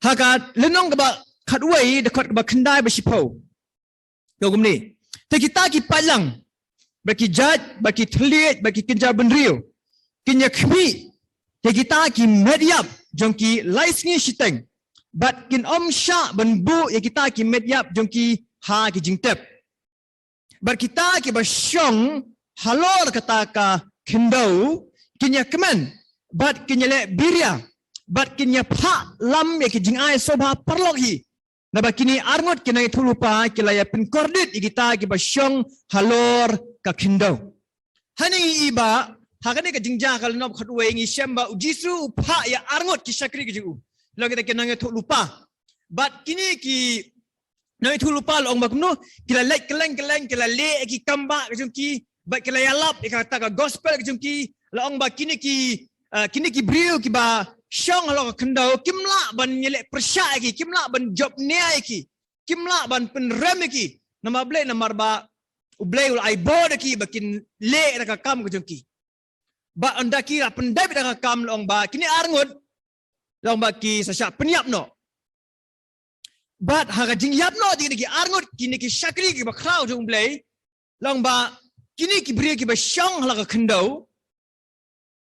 Hakat lenong keba katway dekat keba kendai bersipau. Dogum ni. Tapi kita ki palang bagi jad, bagi telit, bagi kejar benriu. Kinya kemi. Tapi kita ki mediap jongki laisni siteng. Bat kin syak benbu ya kita ki mediap jongki ha ki jingtep. Bat kita ki basyong halor kata ka kendau kinya kemen. Bat kinya le birya. Bat kinya pak lam ya ki jingai sobha perlok hi. Naba kini arngot kina itu lupa kilaya penkordit kita ki basyong halor ka kendau. Hani iba hakane ka jingja kal nob khatwe ngi shamba ujisu pa ya arngot ki sakri ki ju. Lo kita kina itu lupa. Bat kini ki na itu lupa lo ong bakno kila lek keleng kila le ki kamba ki bat kila yalap kata ka gospel ki lo ong ba kini ki brio ki ba syong lo kendau kimla ban nyelek persya ki kimla ban job nia ki kimla ban penrem ki nama ble namar ba ublei ul aibo ki bakin le ka kam ki ba anda ki pendai ka kam long ba kini arngut long ba ki sasya penyap no bat haga jing yap no ki arngut kini ki syakri ki ba krau jong blei long ba kini ki brio ki ba syong lo ka kendau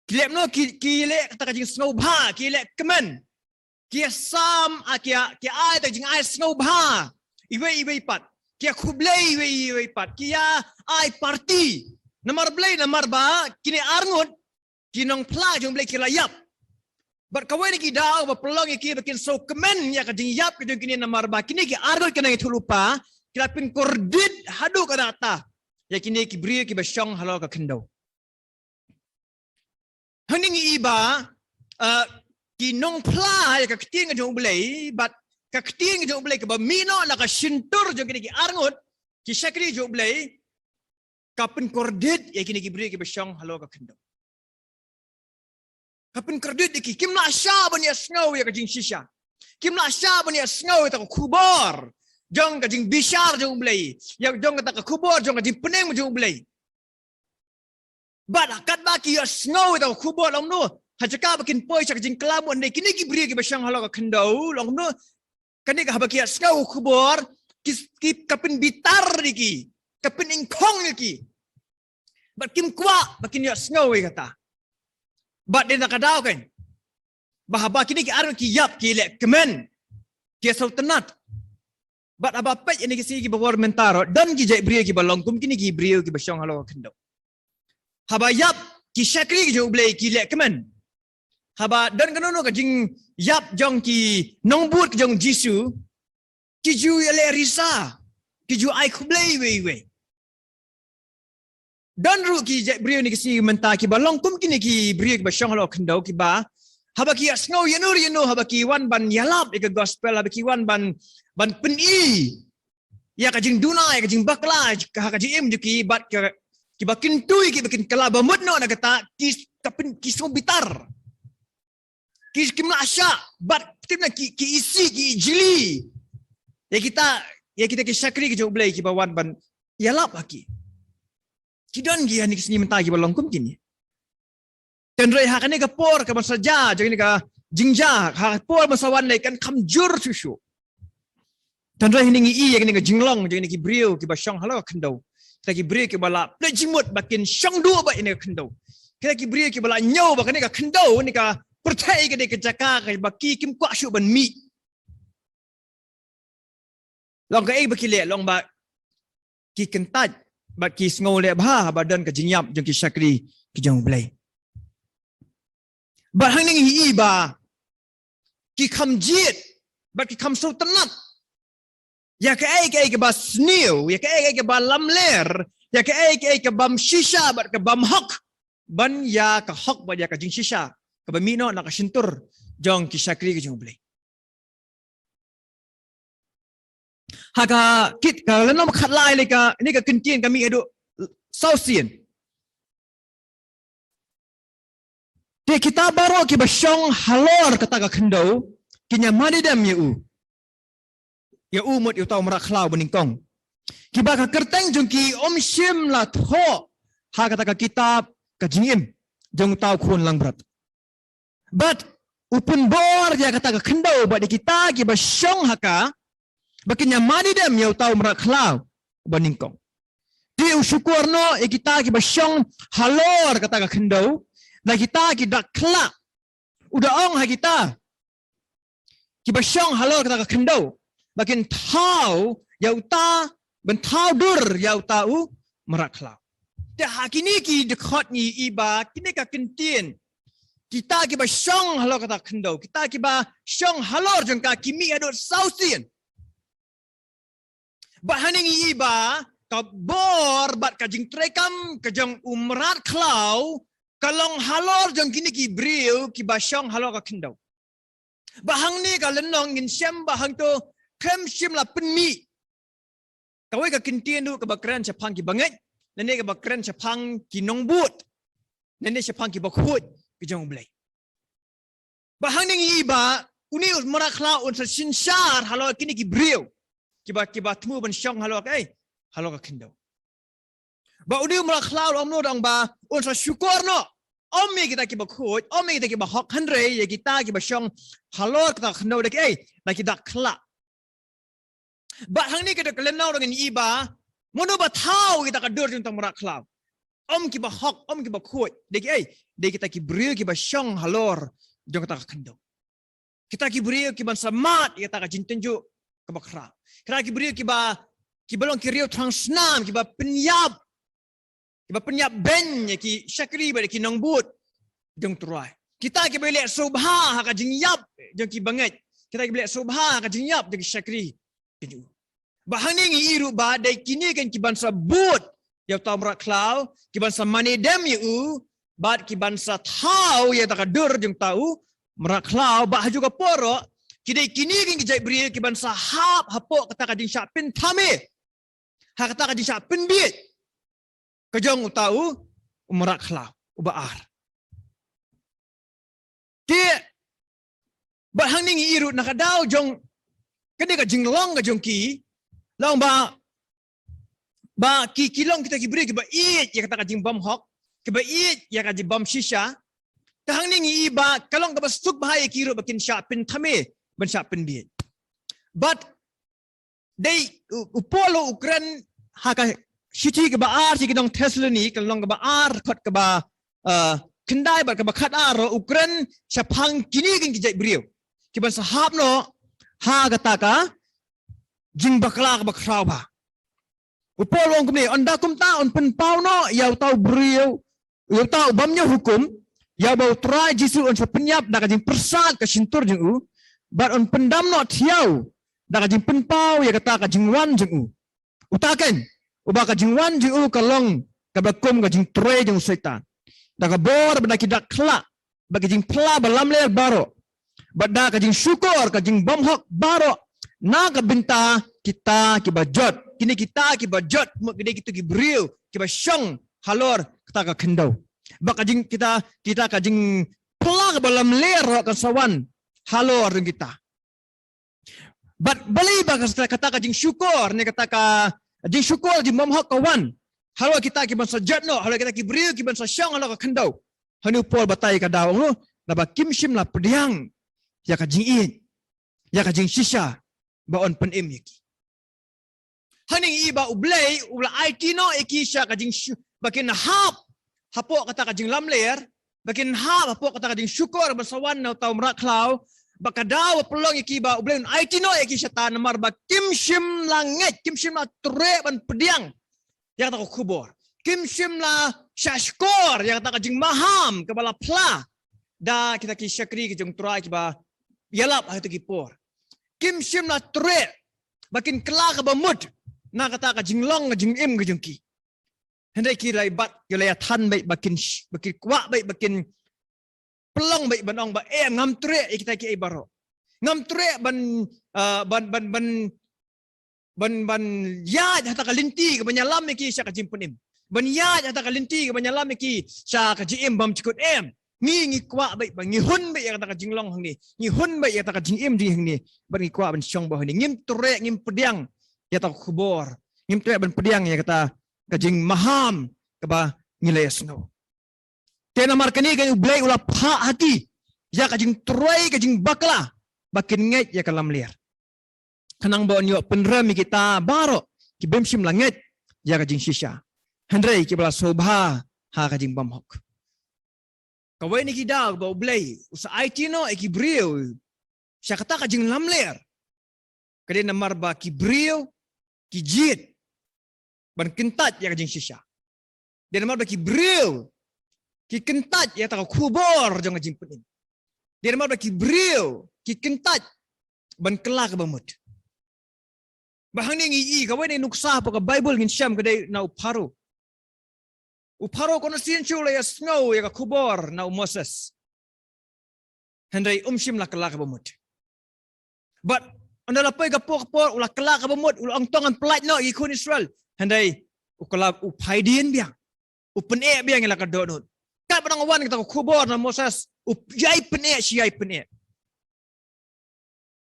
kilek no kilek kata kajing snow bha kilek kemen kia sam kia ai ta jing ai snow bha iwe pat kia kublei iwe pat kia ai party namar blei namar ba kini arngut kinong pla jong blei kila yap bat kawai ni ki daw ba pelong ki bakin so kemen ya kajing yap kajing kini namar ba kini ki arngut kena itu lupa kila pin kordit hadu ka data ya kini ki brio ki basyong halo ka kendau. Haning iba kinong pla ya ka keting jong blei bat ka keting jong blei ka ba mino la ka sintur jong kini ki arngut ki sakri jong blei ka pen kordit ya kini ki brio ki basyong halo ka kendau. Ka pen kordit ki kimla sha ban ya snow ya ka jing shisha kimla sha ban ya snow ta kubor jong ka jing bishar jong blei ya jong ka ta kubor jong ka jing peneng jong blei. Bat akat baki ya snow itu kubur long nu hajaka bakin poi sak jing kelamu ande kini ki bri ki basyang halo ka kendau long nu kani ka baki ya snow kubur ki kapin bitar diki kapin ingkong diki bat kim kwa bakin ya snow kata bat dia nak kadau kan bahaba kini ki arun ki yap ki lek kemen ki sultanat bat aba pet ini ki si ki bawar mentaro dan ki jai bri ki balong kum kini ki bri ki basyang halo ka kendau. Haba yap ki syakri ki jong blei ki lek kemen. Haba dan kanono ka jing yap jong ki nongbut ki jong jisu ki ju le risa ki ju ai kublei we. Dan ru ki brio ni ki si menta ki balong kum kini ki brio ki basyong halo kendau ki ba haba ki snow yenur haba ki wan ban yalap ki gospel haba ki wan ban peni ya ka jing dunai ka jing bakla ka jing im ki bat ki bakin tui ki bakin kelaba mudno na kata ki so bitar ki mlasha bat timna ki isi ki jili ya kita ki syakri ki joblei ki bawan ban yalap aki ki don gi ani kisni menta ki balong kum kini tenrei hakane ka por ka masaja jeng ni ka jingja ha por masawan nei kan kamjur susu tenrei ni i ya ni ka jinglong jeng ni ki brio ki basyong halo kendau kita ki beri ki bala plejimut bakin syang dua ba ini kendau kita ki beri ki bala nyau ba ni ka kendau ni ka pertai ke ke jaka ka baki kim kwa shu ban mi long ka baki le long ba ki kentaj ba ki sngo le ba badan ka jingyap jong ki sakri ki jong blai ba hang ning hi ba ki kham jit ba ki kham sultanat ya ke ke ba snew ya ke ba lamler ya ke bam shisha bat ke bam hok ban ya ka hok ba ya ka jing shisha ka ba mino na ka sintur jong ki sakri ki jong blei haka kit ka lenom khat lai le ka ni ka kentien kami edu sausian te kita baro ki ba syong halor kata ka kendau kinya madidam ya umut yu tau merak klau beningkong. Kiba ka kerteng jong ki om shim la tho ha kata ka kitab ka jingim jong tau kun lang berat. But upun bor dia kata ke kendau buat kita ki ba syong haka bakin nyamani dem yau tau merak klau baningkong di usyukur no kita ki ba syong halor kata ke kendau na kita ki dak kla udah ong ha kita ki ba syong halor kata ke kendau bakin tau yau ta ben tau dur yau tau merak klau dah hakini ki dekot ni iba kini ka kentien kita ki ba syong halor kata kendau kita ki ba syong halor jengka kimi adot sausin bahaning iba ka bor bat ka jing trekam ka jong umrat klau kalong halor jeng kini ki briu ki ba syong halor ka kendau bahang ni ka lenong ngin syam bahang to krem syim la penmi kawai ka kentien du ka ba kran chapang ki banget nene ka ba kran chapang ki nong but nene chapang ki ba khut ki jong blai bahang ning iba uni umrat klau un sa sinsyar halor kini ki briu kiba temu ban syong halok halok ka kendau ba udi umrak klau om no dang ba un sa syukur no om mi kita kiba khut om mi kita kiba hok hanre ya kita kiba syong halok ka kendau dak na kita kla ba hang ni kita kelenau dengan iba mono ba thau kita ka dur tentang umrak klau om kiba hok om kiba khut dak dak kita kibri kiba syong halor jong ka kendau kita kibri kiban samat kita ka jintenju kebakra kira kibri kibalong kirio transnam kiba penyap ben ki syakri ba ki nongbut jong turai kita kibele subha ka jingyap jong ki banget kita kibele subha ka jingyap jong ki syakri ju bahani ngi iru ba dai kini kan kiban sabut ya tamra klau kiban sa manedem yu bad kiban sa tau ya takadur jong tau merak klau bah juga poro kidai kini kan kijai beri kiban sahab hapok kata kajing syak pin tame ha kata kajing syak pin biit kejong utau umrak klau ubaar ki bahang ning iru nakadau jong kene kajing long kajong ki long ba ki kilong kita kibri kiba iit ya kata kajing bom hok kiba iit ya kajing bom shisha tahang ning iba kalong ka basuk bahaya kiru bakin syak pin tame ban syak pin biit but dai upolo ukran haka shiti ke baar si kidong Thessaloni kalong ke baar khot ke ba kendai ba ke ba khat ar ukran syapang kini kin kijai brio kiban sahab no ha kata ka jing bakla ke bakrau ba upolo ngum anda kum ta on pen pau no yau tau brio yau tau bamnya hukum yau bau trai jisu on penyap da kajing persat ke sintur jeng u bat on pendam no thiau da kajing penpau ya kata kajing wan jeng u utaken uba kajing wan jeng u kalong kabakum kajing tre jeng setan da ka bor benda kidak kla bagi jing pla balam le baro bada kajing syukur kajing bomhok baro na ka binta kita kibajot kini kita kibajot gede gitu kibriu kibasyong halor kata ka kendau bak kajing kita kajing pla balam le ro ka sawan halor dengan kita. But beli bagas kata kajing syukur ni kata ka jing syukur jing mamhak kawan. Halo kita kiban sajat no, halo kita kibri kiban sasyang halo ka kendau. Hanu pol batai ka daw no, laba kimshim la pediang. Ya kajing in. Ya kajing shisha ba on penim yaki. Haning iba ublay ula IT no ikisha kajing bakin hap hapo kata kajing lamler bakin hapo kata kajing syukur bersawan no tau merak klau bakadaw pelong ikiba ublen IT no ikisha tan mar ba kimshim langit kimshim la tre ban pediang yang kata kubur kimshim la syashkor yang kata kajing maham kebala pla da kita ki syakri ki jong turai kiba yalap ha tu kipor kimshim la tre bakin kela ka bamut na kata ka jinglong ka jingim ka jungki hendai ki lai bat ki lai than bai bakin kwa bai bakin pelong bai banong ba ngam tre kita ki baro ngam tre ban ya hata kalinti ka banyalam ki sya ka jimpunim ban ya hata kalinti ka banyalam ki sya ka jim bam cikut ngi kwa bai bang ngi hun bai kata ka jinglong hang ni ngi hun bai kata ka jingim di hang ni ban ngi kwa ban syong ba ni ngim tre ngim pediang ya tak kubur ngim tre ban pediang ya kata kajing maham kaba ngiles no tena markani kan ublay ula pha hati Ya ka jing troy ka jing bakla. Bakin nget ya kalam liar. Kanang bon yo penrami kita baro ki bemshim langet ya ka jing shisha. Hendrai ki bala sobha ha ka jing bamhok. Kawai ni ki dag ba ublay usa IT no ki brio. Siya kata ka jing lamler. Kadi namar ba ki brio ki jit. Ban kentat ya ka jing shisha. Dia namar ba ki brio ki kentat ya ta kubor jang ka jing penin. Dia namar ba ki brio ki kentat ban kelak bamut. Bahang ni ngi kawai ni nuksa pa ka Bible ngin syam kadai na uparo. Uparo kono sinchula ya snow ya ka kubor na Moses. Hendai umshim la kelak bamut. But andala pay ka pok ula kelak bamut ula ang tongan pelat no ikun Israel. Hendai ukala upaidin biang. Upen biang ila ka donut. Ka padang wan kita kubor na Moses upyai pen siyai pen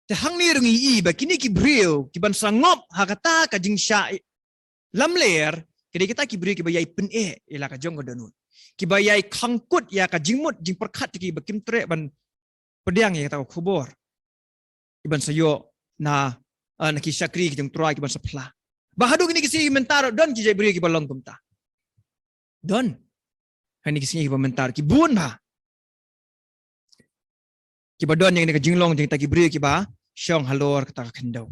Hang ni rungi ba kini ki brio ki ban sangop hakata ka jing sya lamler kini kita ki brio ki bayai pen ila ka jong donut ki bayai khangkut ya ka jingmut jing perkhat ki ba kim tre ban pediang ya ta kubor ki ban sayo na ki syakri ki jong troy ki ban sapla bahadu kini ki si mentar don ki jai brio ki balong kumta don hani ki si ki mentar ki bun ba ki ba don yang ni ka jinglong jing ta ki brio ki ba Syong halor kata kendau.